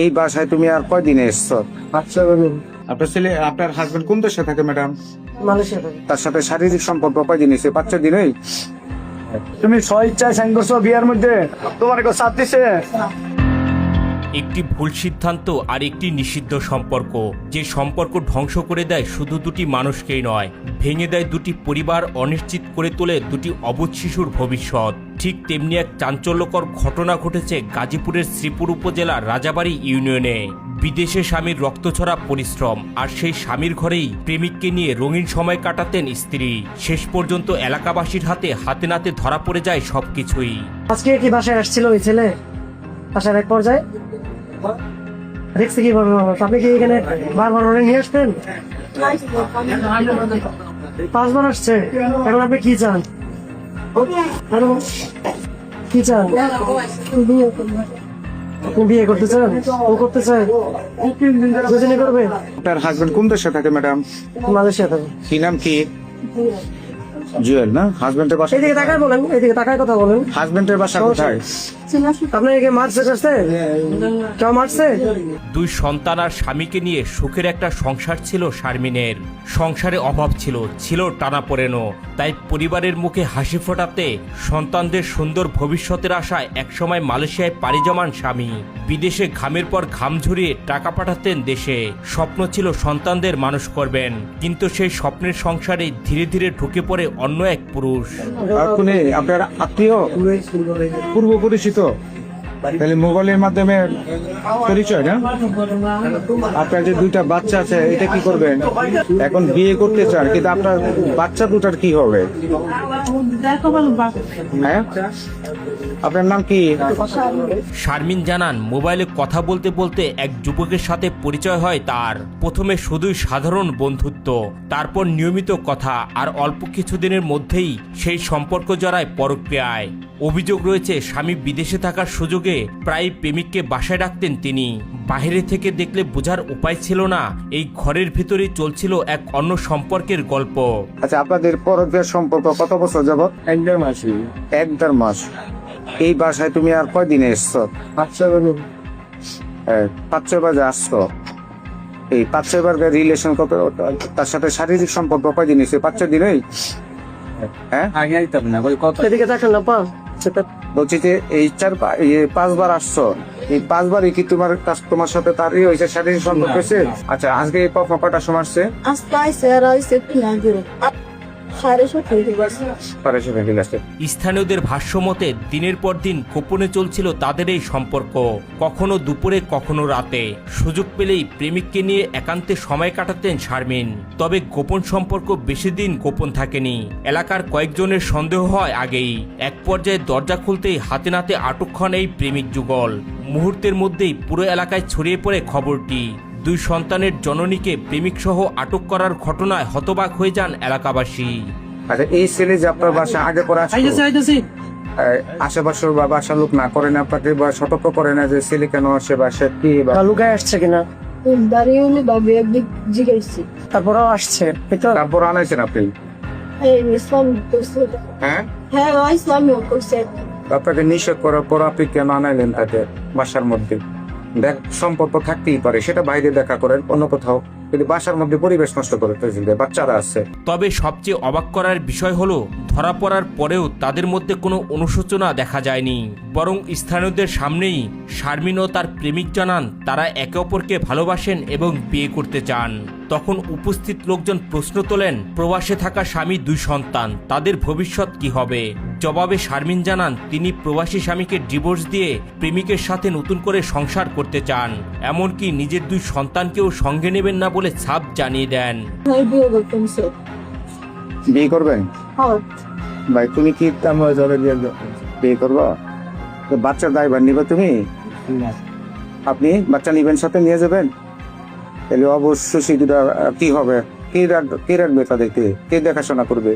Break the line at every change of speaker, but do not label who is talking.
এই বাসায় তুমি আর কয়দিনে এসছো?
আচ্ছা,
আপনার ছেলে, আপনার হাজবেন্ড কোন দেশে থাকে ম্যাডাম?
মালয়েশিয়া থেকে।
তার সাথে শারীরিক সম্পর্ক কয়দিন হয়েছে? 5-6 দিনই?
তুমি স্বেচ্ছায় সাইন করছো বিয়ার মধ্যে, তোমার কেউ সাথ দিছে?
একটি ভুল সিদ্ধান্ত আর একটি নিষিদ্ধ সম্পর্ক, যে সম্পর্ক ধ্বংস করে দেয় শুধু দুটি মানুষকেই নয়, ভেঙে দেয় দুটি পরিবার, অনিশ্চিত করে তোলে দুটি অবুঝ শিশুর ভবিষ্যৎ। ঠিক তেমনি এক চাঞ্চল্যকর ঘটনা ঘটেছে গাজীপুরের শ্রীপুর উপজেলার রাজাবাড়ি ইউনিয়নে। বিদেশে স্বামীর রক্তছড়া পরিশ্রম, আর সেই স্বামীর ঘরেই প্রেমিককে নিয়ে রঙিন সময় কাটাতেন স্ত্রী। শেষ পর্যন্ত এলাকাবাসীর হাতে হাতে নাতে ধরা পড়ে যায় সবকিছুই।
আজকে কি বাসায় আসছিল ওই ছেলে? আসার এক পর্যায়ে দেখছি কি বলবো, আপনি কি এখানে বারবার ওরে নিয়ে আসতেন? 5 বার আসছে। এখন আপনি কি চান? কি চান? আপনি বিয়ে করতে চান? ও করতে চায়? দুজনে করবে?
আপনার হাজবেন্ড কোন দেশে থাকে ম্যাডাম?
মালয়েশিয়া থেকে।
কি নাম কি? জুয়েল না? হাজবেন্ডের বাসা?
এইদিকে তাকায় বলেন, এইদিকে তাকায় কথা বলেন।
হাজবেন্ডের বাসা কোথায়?
আপনাকে মারছে কাছে? কেউ মারছে?
2 সন্তান আর স্বামীকে নিয়ে সুখের একটা সংসার ছিল শারমিনের। সংসারে অভাব ছিল, ছিল টানাপোড়েনও। তাই পরিবারের মুখে হাসি ফোটাতে, সন্তানদের সুন্দর ভবিষ্যতের আশায় একসময় মালয়েশিয়ায় পাড়ি জমান স্বামী। বিদেশে ঘামের পর ঘাম ঝরিয়ে টাকা পাঠাতেন দেশে। স্বপ্ন ছিল সন্তানদের মানুষ করবেন, কিন্তু সেই স্বপ্নের সংসারে ধীরে ধীরে ঢুকে পড়ে অন্য এক পুরুষ।
আপনি আপনার আত্মীয়, পূর্ব পরিচিত? তাহলে মোবাইলের মাধ্যমে পরিচয় না? আপনার যে 2টা বাচ্চা আছে, এটা কি করবেন? এখন বিয়ে করতে চান, কিন্তু আপনার বাচ্চা দুটার কি হবে? হ্যাঁ, আপনার নাম কি?
শারমিন জানান, মোবাইলে কথা বলতে বলতে এক যুবকের সাথে পরিচয় হয় তার। প্রথমে শুধুই সাধারণ বন্ধুত্ব, তারপর নিয়মিত কথা, আর অল্প কিছুদিনের মধ্যেই সেই সম্পর্ক জড়ায় পরক্রিয়ায়। অভিযোগ রয়েছে, স্বামী বিদেশে থাকার সুযোগে প্রায় প্রেমিককে বাসায় ডাকতেন তিনি। বাইরে থেকে দেখলে বোঝার উপায় ছিল না, এই ঘরের ভিতরেই চলছিল এক অন্য সম্পর্কের গল্প।
আচ্ছা, আপনাদের পরক্রিয়ার সম্পর্ক কত বছর যাবত?
1-1.5 মাস।
1-1.5 মাস। এই বাসায় তুমি আর কয়দিনে এসছো? 5-6 বার আসছো। এই 5-6 বার রিলেশন কত? তার সাথে শারীরিক সম্পর্ক কয়দিন হয়েছে? 5-6 দিনই? হ্যাঁ,
এদিকে তাকান না, পা
বলছি যে এই 5 বার আসছো, এই 5 বারই কি তোমার সাথে তার হয়েছে, শারীরিক সম্পর্ক হয়েছে? আচ্ছা, আজকে এই কয়টার সময় আসছে?
স্থানীয়দের ভাষ্যমতে দিনের পর দিন গোপনে চলছিল তাদের এই সম্পর্ক, কখনো দুপুরে কখনো রাতে। সুযোগ পেলেই প্রেমিককে নিয়ে একান্তে সময় কাটাতেন শারমিন। তবে গোপন সম্পর্ক বেশি দিন গোপন থাকেনি। এলাকার কয়েকজনের সন্দেহ হয় আগেই। এক পর্যায়ে দরজা খুলতেই হাতে নাতে আটক হন এই প্রেমিক যুগল। মুহূর্তের মধ্যেই পুরো এলাকায় ছড়িয়ে পড়ে খবরটি। 2 সন্তানের জননীকে প্রেমিক সহ আটক করার ঘটনায় হতবাক হয়ে যান এলাকাবাসী।
আচ্ছা, এই ছেলে যে আপনার বাসা আগে পরে আশেপাশের বা বাসার লোক না করে না আপনাকে বা সতর্ক করে না যে ছেলে কেন আসে বাসা, কি
লুকায় আসছে কিনা? তারপরেও আসছে,
তারপর আনাইছেন আপনি? হ্যাঁ, আপনাকে নিষেধ করার পর আপনি কেন আনাইলেন তাকে বাসার মধ্যে? সম্পর্ক থাকতেই পারে, সেটা বাইরে দেখা করেন অন্য কোথাও, কিন্তু বাসার মধ্যে পরিবেশ নষ্ট করে বাচ্চারা আছে।
তবে সবচেয়ে অবাক করার বিষয় হলো, ধরা পড়ার পরেও তাদের মধ্যে কোনো অনুশোচনা দেখা যায়নি, বরং স্থানীয়দের সামনেই শারমিন ও তার প্রেমিক জানান তারা একে অপরকে ভালোবাসেন এবং বিয়ে করতে চান। তখন উপস্থিত লোকজন প্রশ্ন তোলেন, প্রবাসে থাকা স্বামী 2 সন্তান, তাদের ভবিষ্যৎ কি হবে? জবাবে শারমিন জানান তিনি প্রবাসী স্বামীকে ডিভোর্স দিয়ে প্রেমিকের সাথে নতুন করে সংসার করতে চান, এমনকি নিজের 2 সন্তানকেও সঙ্গে নেবেন না বলে ছাপ জানিয়ে দেন।
বিয়ে করবেন ভাই? তুমি কি বিয়ে করবো? বাচ্চার দায়ভার নিবে তুমি? আপনি বাচ্চা নিবেন, সাথে নিয়ে যাবেন? তাহলে অবশ্যই কি হবে? কে রাখবে তাদেরকে? কে দেখাশোনা করবে?